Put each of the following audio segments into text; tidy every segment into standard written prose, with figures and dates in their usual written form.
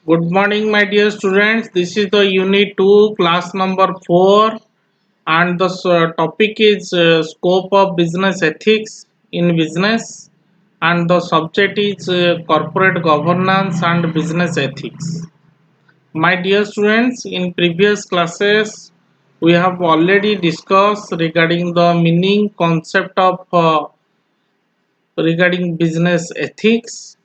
Good morning, my dear students. This is the Unit 2, class number 4, and the topic is scope of business ethics in business, and the subject is corporate governance and business ethics. My dear students, in previous classes, we have already discussed regarding the meaning concept of regarding business ethics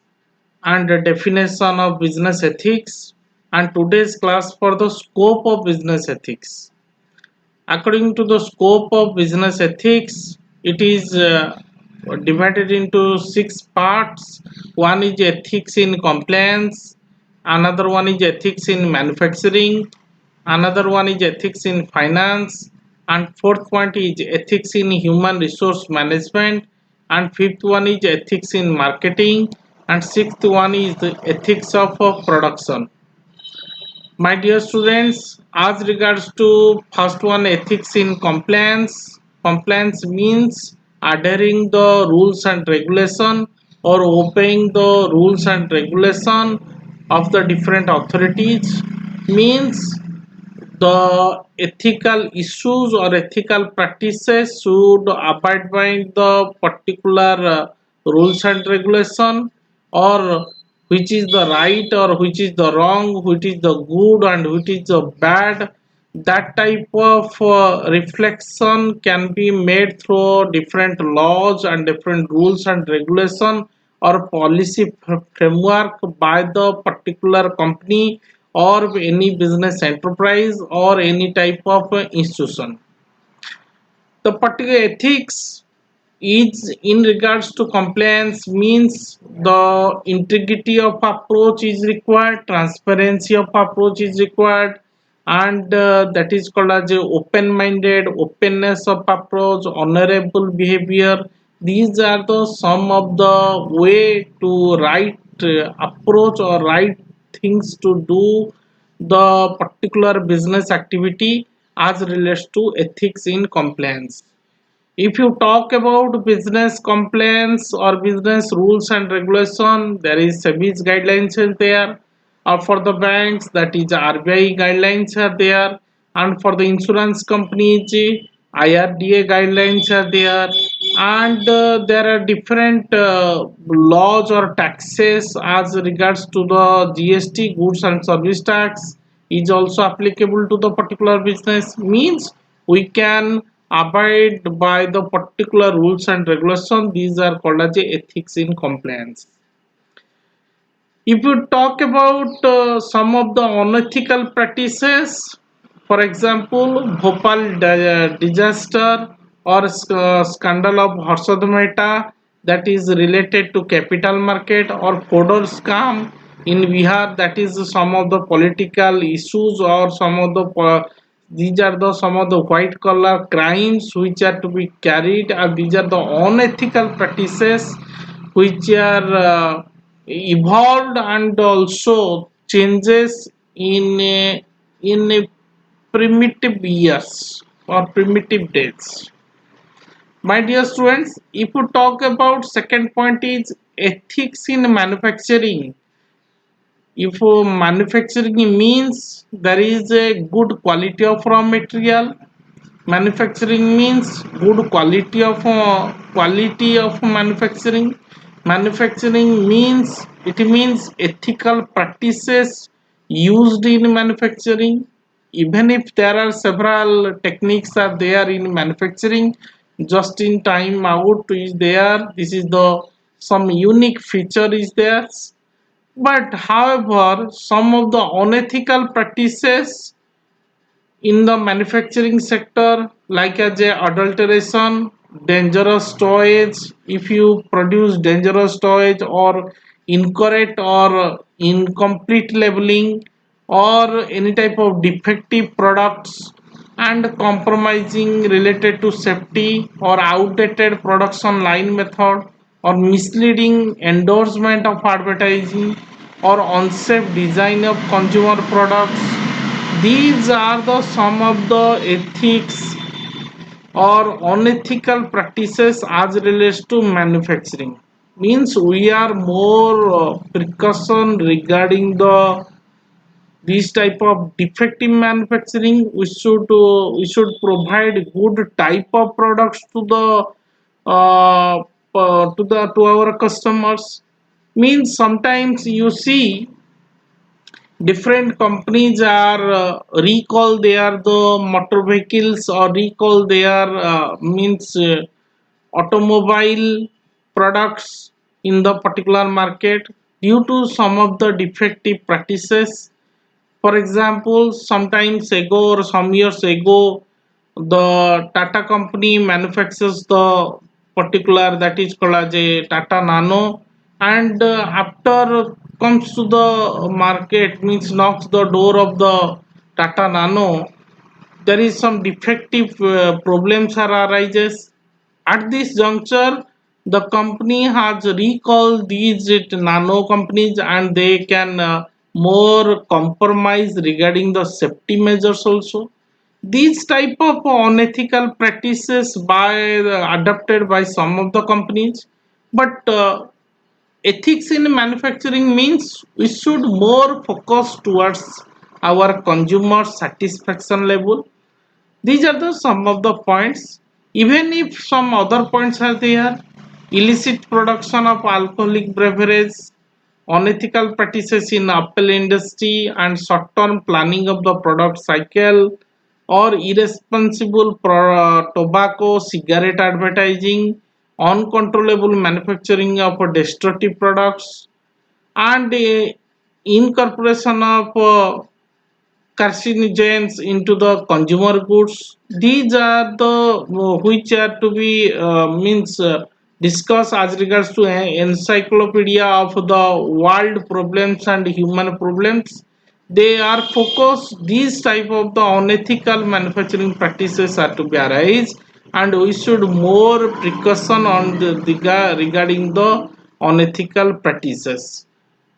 and the definition of business ethics, and today's class for the scope of business ethics. According to the scope of business ethics, it is divided into six parts. One is ethics in compliance, another one is ethics in manufacturing, another one is ethics in finance, and fourth point is ethics in human resource management, and fifth one is ethics in marketing, and sixth one is the ethics of production. My dear students, as regards to first one, ethics in compliance. Compliance means adhering the rules and regulation or obeying the rules and regulation of the different authorities. Means the ethical issues or ethical practices should abide by the particular rules and regulation, or which is the right or which is the wrong, which is the good and which is the bad. That type of reflection can be made through different laws and different rules and regulation or policy framework by the particular company or any business enterprise or any type of institution. The particular ethics is in regards to compliance means the integrity of approach is required, transparency of approach is required, and that is called as a open-minded, openness of approach, honorable behavior. These are the some of the way to right approach or right things to do the particular business activity as relates to ethics in compliance. If you talk about business compliance or business rules and regulation, there is SEBI's guidelines are there. For the banks, that is RBI guidelines are there, and for the insurance companies, IRDA guidelines are there, and there are different laws or taxes as regards to the GST, goods and service tax, is also applicable to the particular business. Means we can abide by the particular rules and regulations. These are called as ethics in compliance. If you talk about some of the unethical practices, for example, Bhopal disaster or scandal of Harshad Mehta, that is related to capital market, or Fodor scam in Bihar, that is some of the political issues or some of the these are the some of the white collar crimes which are to be carried, and these are the unethical practices which are evolved and also changes in a primitive years or primitive days. My dear students, if you talk about second point is ethics in manufacturing. If manufacturing means there is a good quality of raw material, manufacturing means good quality of manufacturing. Manufacturing means it means ethical practices used in manufacturing. Even if there are several techniques are there in manufacturing, just in time out is there, this is the some unique feature is there. But however, some of the unethical practices in the manufacturing sector, like as a adulteration, dangerous storage, if you produce dangerous storage or incorrect or incomplete labeling or any type of defective products, and compromising related to safety or outdated production line method or misleading endorsement of advertising or unsafe design of consumer products. These are the some of the ethics or unethical practices as relates to manufacturing. Means we are more precaution regarding the These type of defective manufacturing, we should provide good type of products uh, to our customers. Means sometimes you see different companies are recall they are the motor vehicles or recall their means automobile products in the particular market due to some of the defective practices. For example, sometimes ago or some years ago, the Tata company manufactures the particular that is called as a Tata Nano, and after comes to the market means knocks the door of the Tata Nano, there is some defective problems are arises. At this juncture, the company has recalled these nano companies, and they can more compromise regarding the safety measures also. These type of unethical practices by adopted by some of the companies, but ethics in manufacturing means we should more focus towards our consumer satisfaction level. These are the some of the points. Even if some other points are there, illicit production of alcoholic beverages, unethical practices in apple industry, and short-term planning of the product cycle, or irresponsible tobacco, cigarette advertising, uncontrollable manufacturing of destructive products, and incorporation of carcinogens into the consumer goods. These are the which are to be means discussed as regards to an encyclopedia of the world problems and human problems. They are focused. These type of the unethical manufacturing practices are to be arise, and we should more precaution on regarding the unethical practices,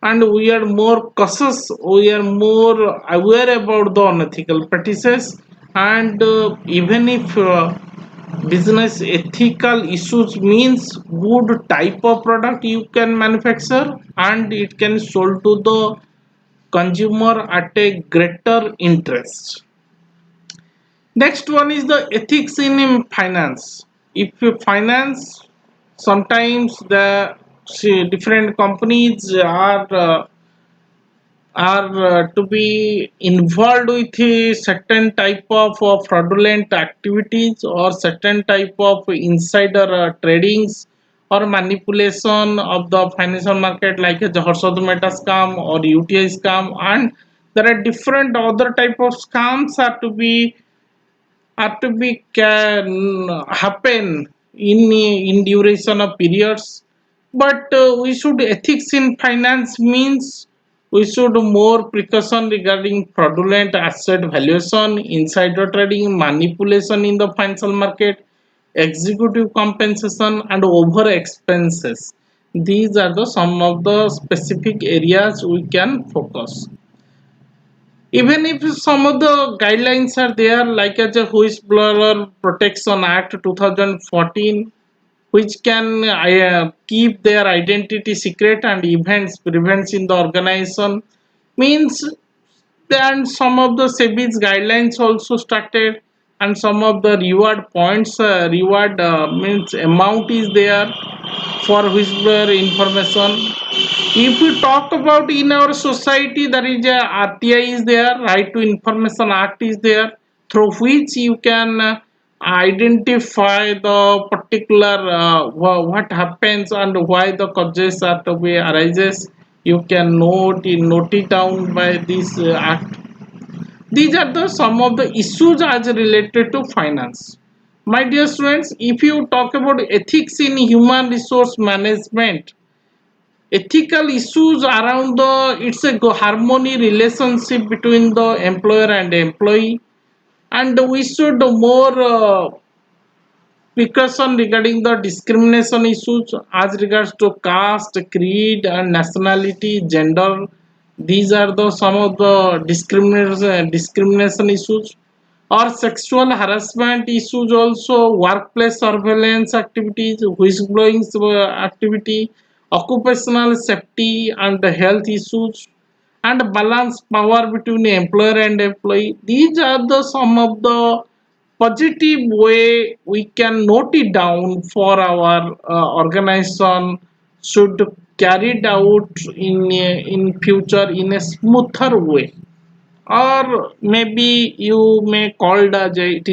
and we are more cautious, we are more aware about the unethical practices. And even if business ethical issues means good type of product you can manufacture and it can sold to the consumer at a greater interest. Next one is the ethics in finance. If you finance, sometimes the different companies are to be involved with a certain type of fraudulent activities or certain type of insider tradings or manipulation of the financial market, like a Harshad Mehta scam or UTI scam, and there are different other type of scams are to be can happen in duration of periods. But we should ethics in finance means we should more precaution regarding fraudulent asset valuation, insider trading, manipulation in the financial market, executive compensation, and over expenses. These are the some of the specific areas we can focus. Even if some of the guidelines are there, like as a whistleblower protection act 2014, which can keep their identity secret and events prevents in the organization, means then some of the SEBI's guidelines also started, and some of the reward points, reward means amount is there for whistleblower information. If we talk about in our society, there is a RTI is there, Right to Information Act is there, through which you can identify the particular what happens and why the causes are to be arises. You can note it down by this act. These are the some of the issues as related to finance. My dear students, if you talk about ethics in human resource management, ethical issues around the it's a harmony relationship between the employer and employee, and we should more precaution regarding the discrimination issues as regards to caste, creed, and nationality, gender. These are the some of the discrimination issues, or sexual harassment issues also, workplace surveillance activities, whistleblowing activity, occupational safety and health issues, and balance power between employer and employee. These are the some of the positive way we can note it down for our organization should carry it out in future in a smoother way, or maybe you may call it as it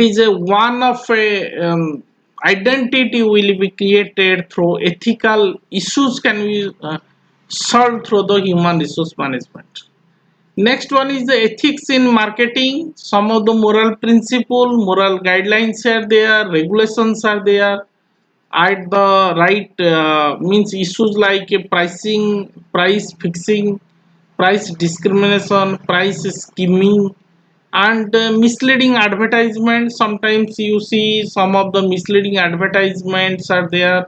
is a one of a identity will be created through ethical issues can be solved through the human resource management. Next one is the ethics in marketing. Some of the moral principle, moral guidelines are there, regulations are there. At the right means issues like pricing, price fixing, price discrimination, price skimming, and misleading advertisements. Sometimes you see some of the misleading advertisements are there.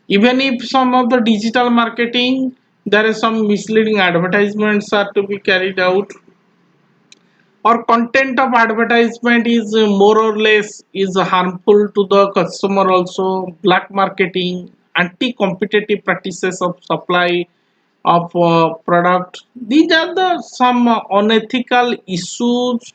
Even if some of the digital marketing, there is some misleading advertisements are to be carried out, or content of advertisement is more or less is harmful to the customer also. Black marketing, anti-competitive practices of supply of product, these are the some unethical issues,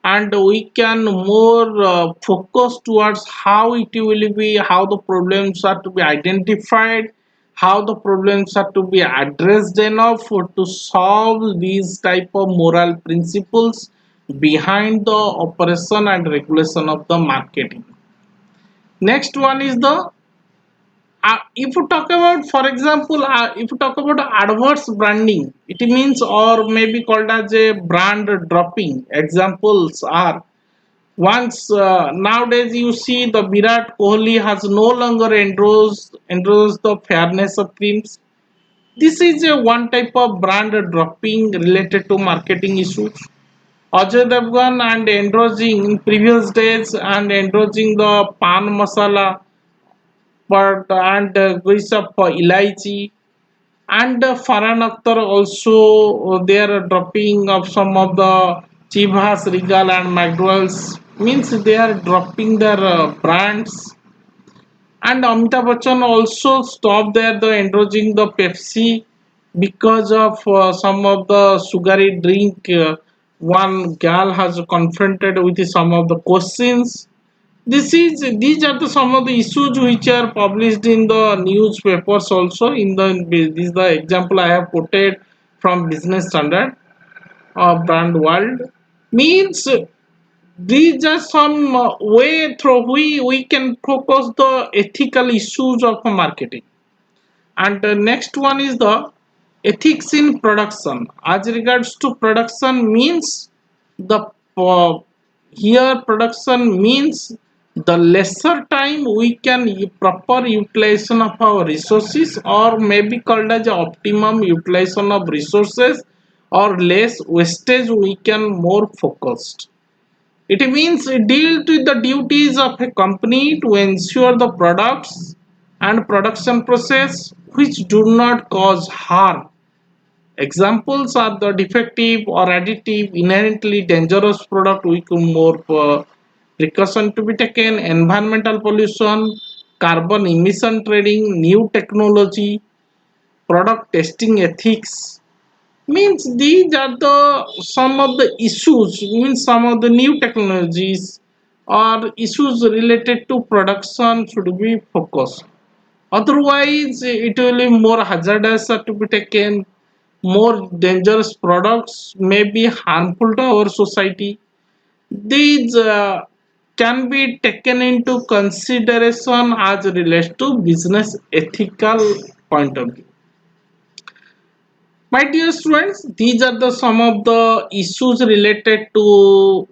and we can more focus towards how it will be, how the problems are to be identified, how the problems are to be addressed enough to solve these type of moral principles behind the operation and regulation of the marketing. Next one is the if you talk about, for example, if you talk about adverse branding, it means or maybe called as a brand dropping. Examples are, once nowadays you see the Virat Kohli has no longer endorsed the fairness of creams. This is a one type of brand dropping related to marketing issues. Ajay Devgan and endorsing in previous days and endorsing the pan masala, but and goes up for Elaichi, and Farhan Akhtar also they are dropping of some of the Chivas, Regal and McDowell's, means they are dropping their brands, and Amitabh Bachchan also stopped there the endorsing the Pepsi because of some of the sugary drink. One gal has confronted with some of the questions. These are the some of the issues which are published in the newspapers also. In the this is the example I have quoted from Business Standard of Brand World. Means these are some way through we can focus the ethical issues of marketing. And the next one is the ethics in production. As regards to production means the here production means the lesser time we can proper utilization of our resources, or maybe called as optimum utilization of resources, or less wastage we can more focused. It means it deals with the duties of a company to ensure the products and production process which do not cause harm. Examples are the defective or additive, inherently dangerous product with more precaution to be taken, environmental pollution, carbon emission trading, new technology, product testing ethics. Means these are the some of the issues, means some of the new technologies or issues related to production should be focused. Otherwise it will be more hazardous to be taken, more dangerous products may be harmful to our society. These can be taken into consideration as relates to business ethical point of view. My dear students, these are the some of the issues related to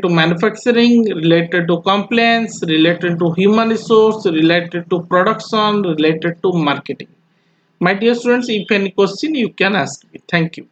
manufacturing, related to compliance, related to human resource, related to production, related to marketing. My dear students, if any question you can ask me. Thank you.